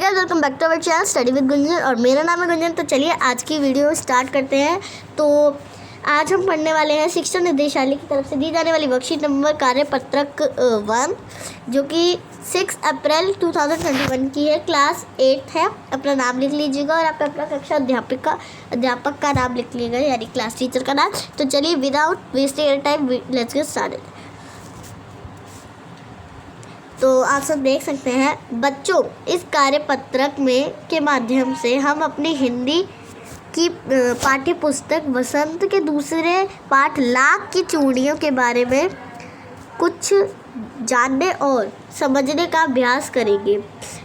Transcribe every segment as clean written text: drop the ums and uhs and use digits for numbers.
Guys, welcome back to our channel study with Gunjan और मेरा नाम है गुंजन। तो चलिए आज की वीडियो स्टार्ट करते हैं। तो आज हम पढ़ने वाले हैं शिक्षा निदेशालय की तरफ से दी जाने वाली वर्कशीट नंबर कार्यपत्रक 1, जो कि 6 अप्रैल 2021 की है। क्लास 8 है। अपना नाम लिख लीजिएगा और आप अपना कक्षा अध्यापक का नाम लिख लीजिएगा, यानी क्लास टीचर का नाम। तो चलिए without wasting any time let's get started. तो आप सब देख सकते हैं बच्चों, इस कार्यपत्रक में के माध्यम से हम अपनी हिंदी की पाठ्य पुस्तक वसंत के दूसरे पाठ लाख की चूड़ियों के बारे में कुछ जानने और समझने का अभ्यास करेंगे।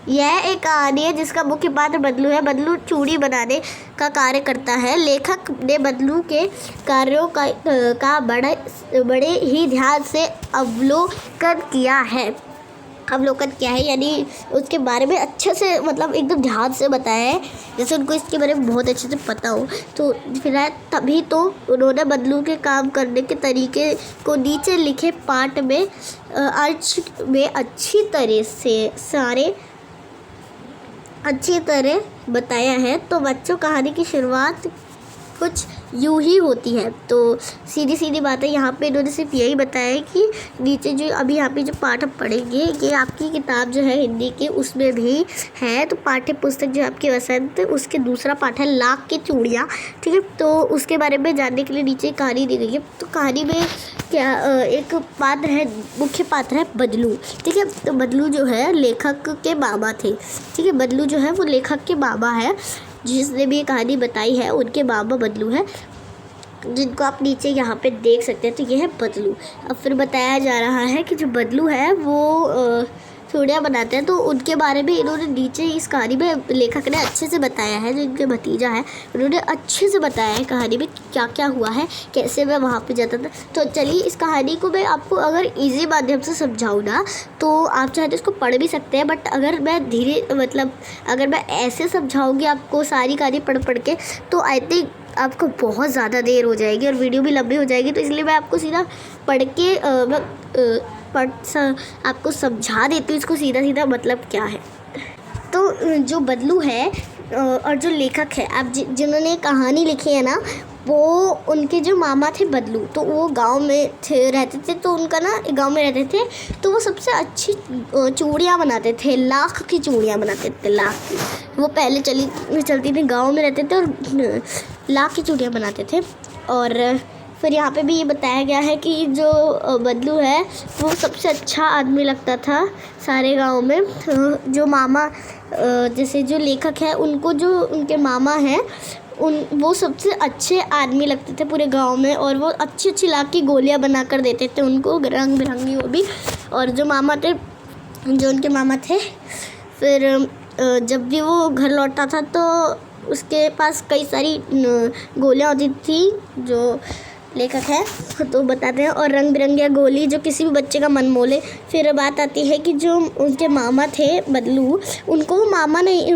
यह एक कहानी है जिसका मुख्य पात्र बदलू है। बदलू चूड़ी बनाने का कार्य करता है। लेखक ने बदलू के कार्यों का बड़े ही ध्यान से अवलोकन किया है, यानी उसके बारे में अच्छे से, मतलब एकदम ध्यान से बताया है, जैसे उनको इसके बारे में बहुत अच्छे से पता हो। तो फिर तभी तो उन्होंने बदलू के काम करने के तरीके को नीचे लिखे पाठ में अच्छी तरह बताया है। तो बच्चों, कहानी की शुरुआत कुछ यूँ ही होती है। तो सीधी बात है, यहाँ पे इन्होंने सिर्फ यही बताया है कि नीचे जो अभी यहाँ पे जो पाठ हम पढ़ेंगे, ये आपकी किताब जो है हिंदी की उसमें भी है। तो पाठ्य पुस्तक जो आपकी वसंत, उसके दूसरा पाठ है लाख की चूड़ियाँ, ठीक है। तो उसके बारे में जानने के लिए नीचे कहानी दी गई है। तो कहानी में क्या एक पात्र है, मुख्य पात्र है बदलू, ठीक है। तो बदलू जो है लेखक के मामा थे, ठीक है। बदलू जो है वो लेखक के मामा है, जिसने भी ये कहानी बताई है उनके मामा बदलू है, जिनको आप नीचे यहाँ पे देख सकते हैं। तो ये है बदलू। अब फिर बताया जा रहा है कि जो बदलू है वो चूड़ियाँ बनाते हैं। तो उनके बारे में इन्होंने नीचे इस कहानी में लेखक ने अच्छे से बताया है। जो इनके भतीजा है, उन्होंने अच्छे से बताया है कहानी में क्या क्या हुआ है, कैसे वह वहाँ पे जाता था। तो चलिए इस कहानी को मैं आपको अगर इजी माध्यम से समझाऊँ ना, तो आप चाहे तो इसको पढ़ भी सकते हैं। बट अगर मैं अगर मैं ऐसे समझाऊँगी आपको सारी कहानी पढ़ के, तो आई थिंक आपको बहुत ज़्यादा देर हो जाएगी और वीडियो भी लंबी हो जाएगी। तो इसलिए मैं आपको सीधा पढ़ के आपको समझा देती हूँ इसको सीधा मतलब क्या है। तो जो बदलू है और जो लेखक है, आप जिन्होंने कहानी लिखी है ना, वो उनके जो मामा थे बदलू, तो वो गांव में रहते थे। तो उनका ना गांव में रहते थे, तो वो सबसे अच्छी चूड़ियाँ बनाते थे, लाख की चूड़ियाँ बनाते थे, लाख की। वो पहले चलती थी, गांव में रहते थे और लाख की चूड़ियाँ बनाते थे। और फिर यहाँ पे भी ये बताया गया है कि जो बदलू है वो सबसे अच्छा आदमी लगता था सारे गांव में। जो मामा, जैसे जो लेखक है, उनको जो उनके मामा हैं वो सबसे अच्छे आदमी लगते थे पूरे गांव में। और वो अच्छी लाख की गोलियां बना कर देते थे उनको, रंग बिरंगी वो भी। और जो उनके मामा थे, फिर जब भी वो घर लौटता था तो उसके पास कई सारी गोलियां होती थी, जो लेखक है तो बताते हैं, और रंग बिरंगी गोली जो किसी भी बच्चे का मन मोले। फिर बात आती है कि जो उनके मामा थे बदलू, उनको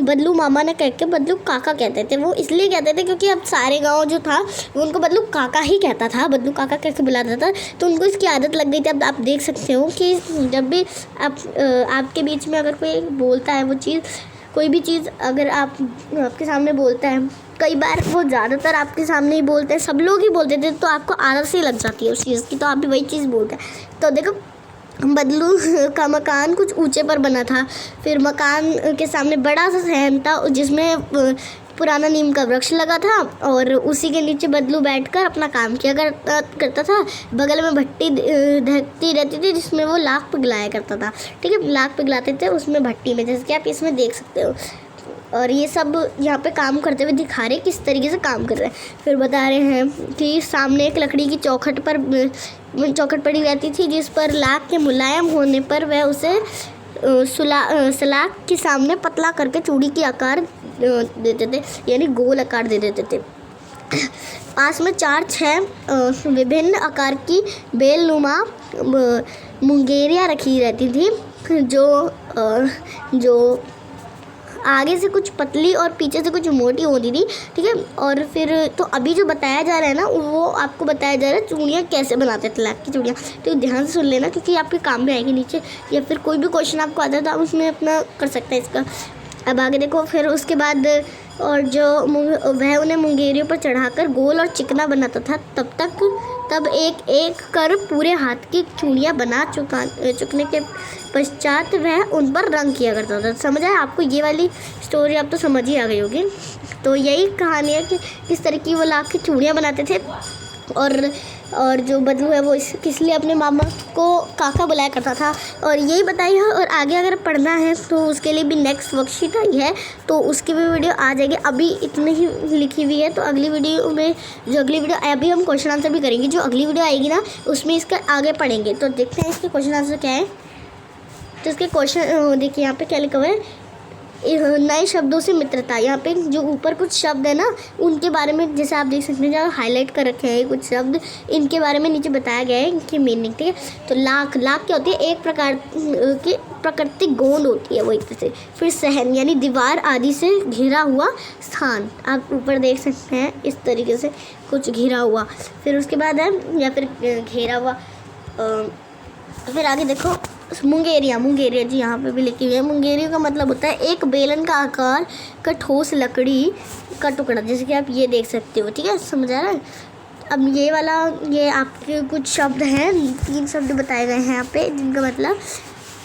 बदलू मामा ने कह के बदलू काका कहते थे। वो इसलिए कहते थे क्योंकि अब सारे गांव जो था वो उनको बदलू काका ही कहता था, बदलू काका कह के बुलाता था। तो उनको इसकी आदत लग गई थी। अब आप देख सकते हो कि जब भी आपके बीच में अगर कोई बोलता है कोई भी चीज़ अगर आपके सामने बोलता है, कई बार वो ज़्यादातर आपके सामने ही बोलते हैं, सब लोग ही बोलते थे, तो आपको आदत सी लग जाती है उस चीज़ की, तो आप भी वही चीज़ बोलते हैं। तो देखो, बदलू का मकान कुछ ऊंचे पर बना था। फिर मकान के सामने बड़ा सा सहन था जिसमें पुराना नीम का वृक्ष लगा था, और उसी के नीचे बदलू बैठकर अपना काम किया करता था। बगल में भट्टी ढकती रहती थी जिसमें वो लाख पिघलाया करता था, ठीक है। लाख पिघलाते थे उसमें भट्टी में, जैसे कि आप इसमें देख सकते हो। और ये सब यहाँ पे काम करते हुए दिखा रहे किस तरीके से काम कर रहे हैं। फिर बता रहे हैं कि सामने एक लकड़ी की चौखट पड़ी रहती थी, जिस पर लाख के मुलायम होने पर वह उसे सलाख के सामने पतला करके चूड़ी की आकार देते थे, यानी गोल आकार दे देते थे। पास में 4-6 विभिन्न आकार की बेलनुमा मुंगेरियाँ रखी रहती थी, जो आगे से कुछ पतली और पीछे से कुछ मोटी होती थी, ठीक है। और फिर तो अभी जो बताया जा रहा है ना, वो आपको बताया जा रहा है चूड़ियाँ कैसे बनाते थे, लाख की चूड़ियाँ। तो ध्यान से सुन लेना क्योंकि आपके काम में आएगी नीचे, या फिर कोई भी क्वेश्चन आपको आता है तो आप उसमें अपना कर सकते हैं इसका। अब आगे देखो, फिर उसके बाद और जो वह उन्हें मुंगेरियों पर चढ़ाकर गोल और चिकना बनाता था, तब एक एक कर पूरे हाथ की चूड़ियाँ बना चुकने के पश्चात वह उन पर रंग किया करता था। समझ आया आपको? ये वाली स्टोरी आप तो समझ ही आ गई होगी। तो यही कहानी है कि किस तरह की वो लाख की चूड़ियाँ बनाते थे, और जो बदलू है वो किस लिए अपने मामा को काका बुलाया करता था, और यही बताई है। और आगे अगर पढ़ना है तो उसके लिए भी नेक्स्ट वर्कशीट आई है, तो उसकी भी वीडियो आ जाएगी। अभी इतनी ही लिखी हुई है, तो अगली वीडियो में अभी हम क्वेश्चन आंसर भी करेंगे। जो अगली वीडियो आएगी ना, उसमें इसका आगे पढ़ेंगे। तो देखते हैं इसके क्वेश्चन आंसर क्या है। तो इसके क्वेश्चन देखिए यहाँ पे क्या लिखा हुआ है, नए शब्दों से मित्रता। यहाँ पे जो ऊपर कुछ शब्द है ना, उनके बारे में जैसे आप देख सकते हैं, जहाँ हाईलाइट कर रखे हैं कुछ शब्द, इनके बारे में नीचे बताया गया है इनकी मीनिंग। ठीक है, तो लाख क्या होती है? एक प्रकार की प्राकृतिक गोंद होती है वो एक तरह से। फिर सहन यानी दीवार आदि से घिरा हुआ स्थान, आप ऊपर देख सकते हैं इस तरीके से कुछ घिरा हुआ। फिर उसके बाद है या फिर घेरा हुआ। फिर आगे देखो, मुंगेरिया जी यहाँ पे भी लिखी हुई है। मुंगेरिया का मतलब होता है एक बेलन का आकार का ठोस लकड़ी का टुकड़ा, जैसे कि आप ये देख सकते हो। ठीक है, समझ आ रहा है? अब ये आपके कुछ शब्द हैं, 3 शब्द बताए गए हैं यहाँ पे जिनका मतलब।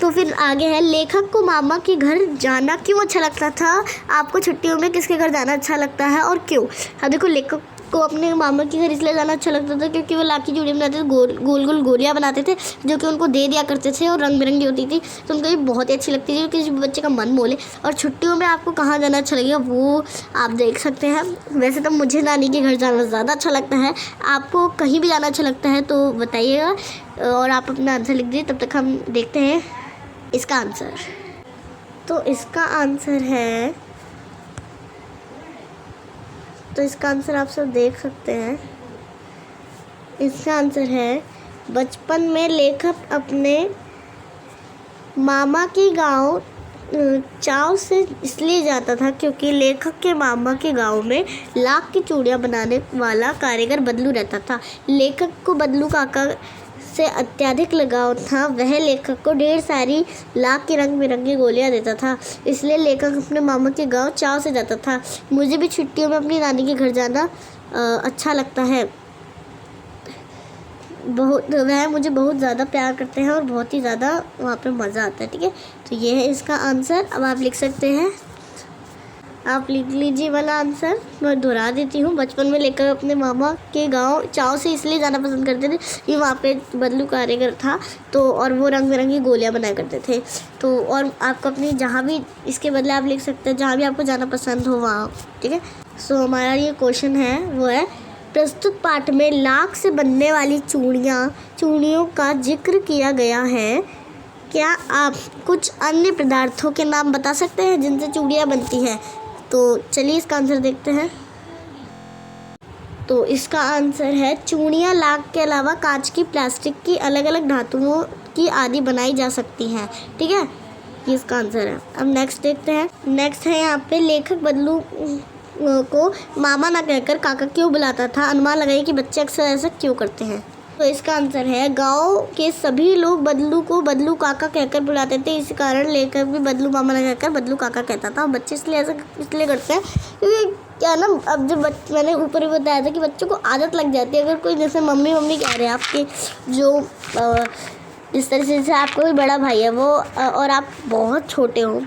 तो फिर आगे है, लेखक को मामा के घर जाना क्यों अच्छा लगता था? आपको छुट्टियों में किसके घर जाना अच्छा लगता है और क्यों? हाँ देखो, लेखक को अपने मामा के घर इसलिए जाना अच्छा लगता था क्योंकि वो लाख की चूड़ियाँ बनाते थे, गोल गोलियाँ बनाते थे, जो कि उनको दे दिया करते थे और रंग बिरंगी होती थी, तो उनको ये बहुत ही अच्छी लगती थी, किसी बच्चे का मन मोले। और छुट्टियों में आपको कहाँ जाना अच्छा लगेगा वो आप देख सकते हैं। वैसे तो मुझे नानी के घर जाना ज़्यादा अच्छा लगता है, आपको कहीं भी जाना अच्छा लगता है तो बताइएगा, और आप अपना आंसर लिख दीजिए। तब तक हम देखते हैं इसका आंसर। तो इसका आंसर आप सब देख सकते हैं। इसका आंसर है, बचपन में लेखक अपने मामा के गांव चाव से इसलिए जाता था क्योंकि लेखक के मामा के गांव में लाख की चूड़ियाँ बनाने वाला कारीगर बदलू रहता था। लेखक को बदलू काका से अत्यधिक लगाव था। वह लेखक को ढेर सारी लाख की रंग बिरंगी गोलियां देता था, इसलिए लेखक अपने मामा के गांव चाव से जाता था। मुझे भी छुट्टियों में अपनी नानी के घर जाना अच्छा लगता है। वह मुझे बहुत ज़्यादा प्यार करते हैं और बहुत ही ज़्यादा वहाँ पे मज़ा आता है। ठीक है, तो ये है इसका आंसर। अब आप लिख सकते हैं, आप लिख लीजिए वाला आंसर। मैं दोहरा देती हूँ। बचपन में लेकर अपने मामा के गांव चाव से इसलिए जाना पसंद करते थे कि वहाँ पे बदलू कारीगर था, तो और वो रंग बिरंगी गोलियाँ बनाया करते थे। तो और आपको अपनी जहाँ भी इसके बदले आप लिख सकते हैं जहाँ भी आपको जाना पसंद हो वहाँ। ठीक है, सो हमारा ये क्वेश्चन है वो है, प्रस्तुत पाठ में लाख से बनने वाली चूड़ियों का जिक्र किया गया है। क्या आप कुछ अन्य पदार्थों के नाम बता सकते हैं जिनसे चूड़ियाँ बनती हैं? तो चलिए इसका आंसर देखते हैं। तो इसका आंसर है, चूड़ियाँ लाख के अलावा कांच की, प्लास्टिक की, अलग अलग धातुओं की आदि बनाई जा सकती हैं। ठीक है, ये इसका आंसर है। अब नेक्स्ट देखते हैं। नेक्स्ट है यहाँ पे, लेखक बदलू को मामा ना कहकर काका क्यों बुलाता था? अनुमान लगाइए कि बच्चे अक्सर ऐसा क्यों करते हैं। तो इसका आंसर है, गांव के सभी लोग बदलू को बदलू काका कहकर बुलाते थे, इसी कारण लेखक भी बदलू मामा ना कहकर बदलू काका कहता था। बच्चे इसलिए करते हैं क्योंकि क्या ना, अब जब मैंने ऊपर ही बताया था कि बच्चों को आदत लग जाती है। अगर कोई जैसे मम्मी कह रहे हैं आपके, जो जिस तरह से आपका कोई बड़ा भाई है वो और आप बहुत छोटे हो,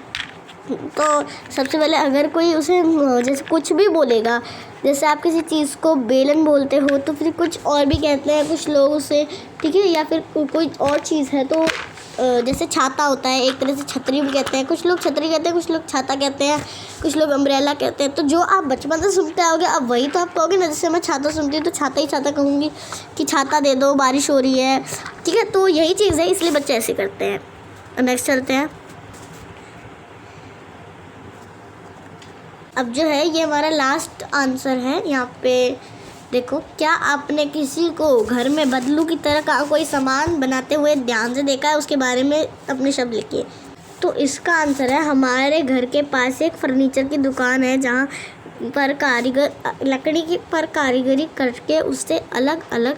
तो सबसे पहले अगर कोई उसे जैसे कुछ भी बोलेगा, जैसे आप किसी चीज़ को बेलन बोलते हो तो फिर कुछ और भी कहते हैं कुछ लोग उसे। ठीक है, या फिर कोई और चीज़ है, तो जैसे छाता होता है, एक तरह से छतरी भी कहते हैं, कुछ लोग छतरी कहते हैं, कुछ लोग छाता कहते हैं, कुछ लोग अम्ब्रेला कहते हैं। तो जो आप बचपन से सुनते आओगे अब वही तो आप कहोगे ना। जैसे मैं छाता सुनती हूँ तो छाता ही छाता कहूँगी कि छाता दे दो, बारिश हो रही है। ठीक है, तो यही चीज़ है, इसलिए बच्चे ऐसे करते हैं। नेक्स्ट चलते हैं। अब जो है ये हमारा लास्ट आंसर है। यहाँ पे देखो, क्या आपने किसी को घर में बदलू की तरह का कोई सामान बनाते हुए ध्यान से देखा है? उसके बारे में अपने शब्द लिखिए। तो इसका आंसर है, हमारे घर के पास एक फर्नीचर की दुकान है जहाँ पर लकड़ी पर कारीगरी करके उससे अलग अलग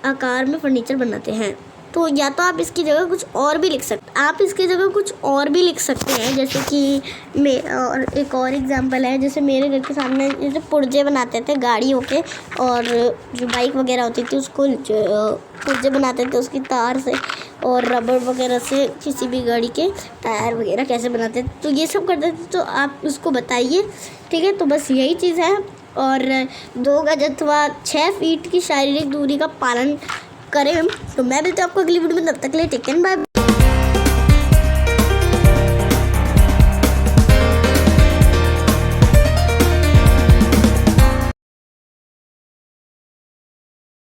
आकार में फर्नीचर बनाते हैं। तो या तो आप इसकी जगह कुछ और भी लिख सकते आप इसकी जगह कुछ और भी लिख सकते हैं, जैसे कि और एक और एग्जांपल है, जैसे मेरे घर के सामने जैसे पुर्जे बनाते थे गाड़ियों के, और जो बाइक वगैरह होती थी उसको पुर्जे बनाते थे उसकी तार से और रबड़ वगैरह से, किसी भी गाड़ी के टायर वगैरह कैसे बनाते थे, तो ये सब करते थे। तो आप उसको बताइए, ठीक है। तो बस यही चीज़ है। और 2 गज अथवा 6 फीट की शारीरिक दूरी का पालन करें। तो मैं भी तो आपको अगली वीडियो में, तब तक के लिए टेक केयर, बाय।